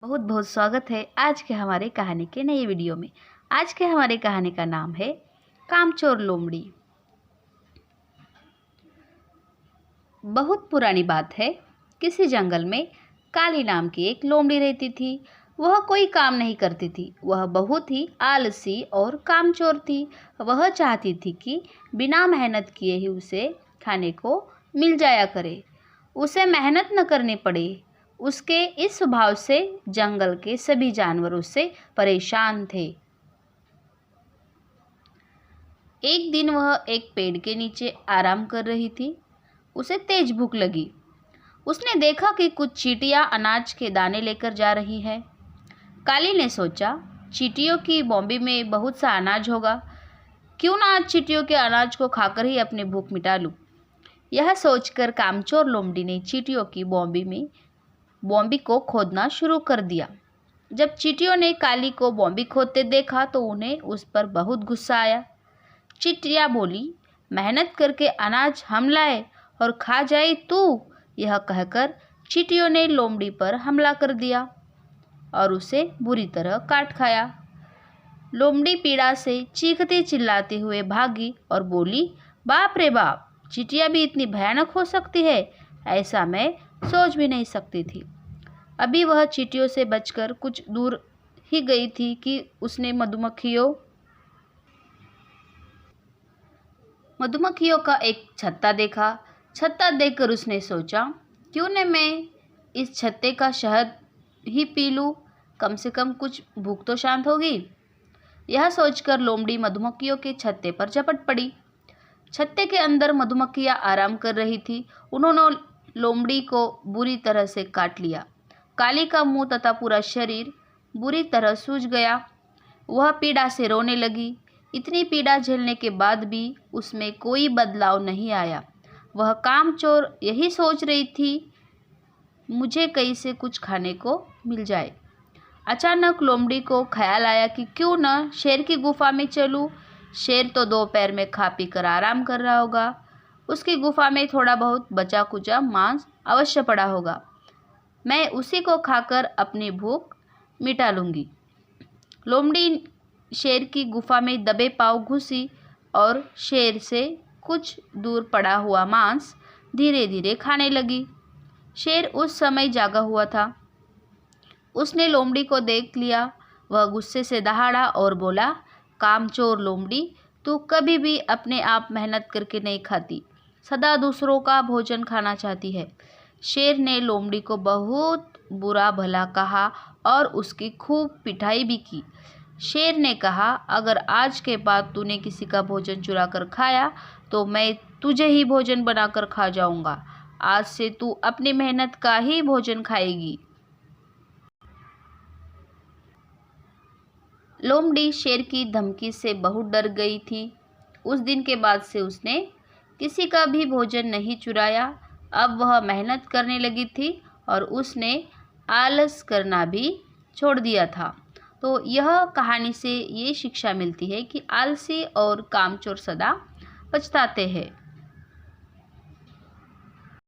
बहुत बहुत स्वागत है आज के हमारे कहानी के नए वीडियो में। आज के हमारे कहानी का नाम है कामचोर लोमड़ी। बहुत पुरानी बात है। किसी जंगल में काली नाम की एक लोमड़ी रहती थी। वह कोई काम नहीं करती थी। वह बहुत ही आलसी और कामचोर थी। वह चाहती थी कि बिना मेहनत किए ही उसे खाने को मिल जाया करे, उसे मेहनत न करनी पड़े। उसके इस स्वभाव से जंगल के सभी जानवर उससे परेशान थे। एक दिन वह एक पेड़ के नीचे आराम कर रही थी। उसे तेज भूख लगी। उसने देखा कि कुछ चींटियां अनाज के दाने लेकर जा रही है। काली ने सोचा, चींटियों की बॉम्बी में बहुत सा अनाज होगा, क्यों ना आज चींटियों के अनाज को खाकर ही अपनी भूख मिटा लूं। यह सोचकर कामचोर लोमड़ी ने चींटियों की बॉम्बी को खोदना शुरू कर दिया। जब चींटियों ने काली को बॉम्बी खोदते देखा तो उन्हें उस पर बहुत गुस्सा आया। चींटियां बोली, मेहनत करके अनाज हम लाए और खा जाए तू। यह कहकर चींटियों ने लोमड़ी पर हमला कर दिया और उसे बुरी तरह काट खाया। लोमड़ी पीड़ा से चीखते चिल्लाते हुए भागी और बोली, बाप रे बाप, चींटियां भी इतनी भयानक हो सकती है, ऐसा मैं सोच भी नहीं सकती थी। अभी वह चींटियों से बचकर कुछ दूर ही गई थी कि उसने मधुमक्खियों का एक छत्ता देखा। छत्ता देखकर उसने सोचा, क्यों न मैं इस छत्ते का शहद ही पी लूं, कम से कम कुछ भूख तो शांत होगी। यह सोचकर लोमड़ी मधुमक्खियों के छत्ते पर झपट पड़ी। छत्ते के अंदर मधुमक्खियां आराम कर रही थी। उन्होंने लोमड़ी को बुरी तरह से काट लिया। काली का मुंह तथा पूरा शरीर बुरी तरह सूज गया। वह पीड़ा से रोने लगी। इतनी पीड़ा झेलने के बाद भी उसमें कोई बदलाव नहीं आया। वह कामचोर यही सोच रही थी, मुझे कैसे कुछ खाने को मिल जाए। अचानक लोमड़ी को ख्याल आया कि क्यों न शेर की गुफा में चलूं। शेर तो दोपहर में खा पी कर आराम कर रहा होगा। उसकी गुफा में थोड़ा बहुत बचा कुचा मांस अवश्य पड़ा होगा। मैं उसी को खाकर अपनी भूख मिटा लूँगी। लोमड़ी शेर की गुफा में दबे पांव घुसी और शेर से कुछ दूर पड़ा हुआ मांस धीरे धीरे खाने लगी। शेर उस समय जागा हुआ था। उसने लोमड़ी को देख लिया। वह गुस्से से दहाड़ा और बोला, कामचोर लोमड़ी, तू कभी भी अपने आप मेहनत करके नहीं खाती, सदा दूसरों का भोजन खाना चाहती है। शेर ने लोमड़ी को बहुत बुरा भला कहा और उसकी खूब पिटाई भी की। शेर ने कहा, अगर आज के बाद तूने किसी का भोजन चुरा कर खाया तो मैं तुझे ही भोजन बनाकर खा जाऊंगा। आज से तू अपनी मेहनत का ही भोजन खाएगी। लोमड़ी शेर की धमकी से बहुत डर गई थी। उस दिन के बाद से उसने किसी का भी भोजन नहीं चुराया। अब वह मेहनत करने लगी थी और उसने आलस करना भी छोड़ दिया था। तो यह कहानी से ये शिक्षा मिलती है कि आलसी और कामचोर सदा पछताते हैं।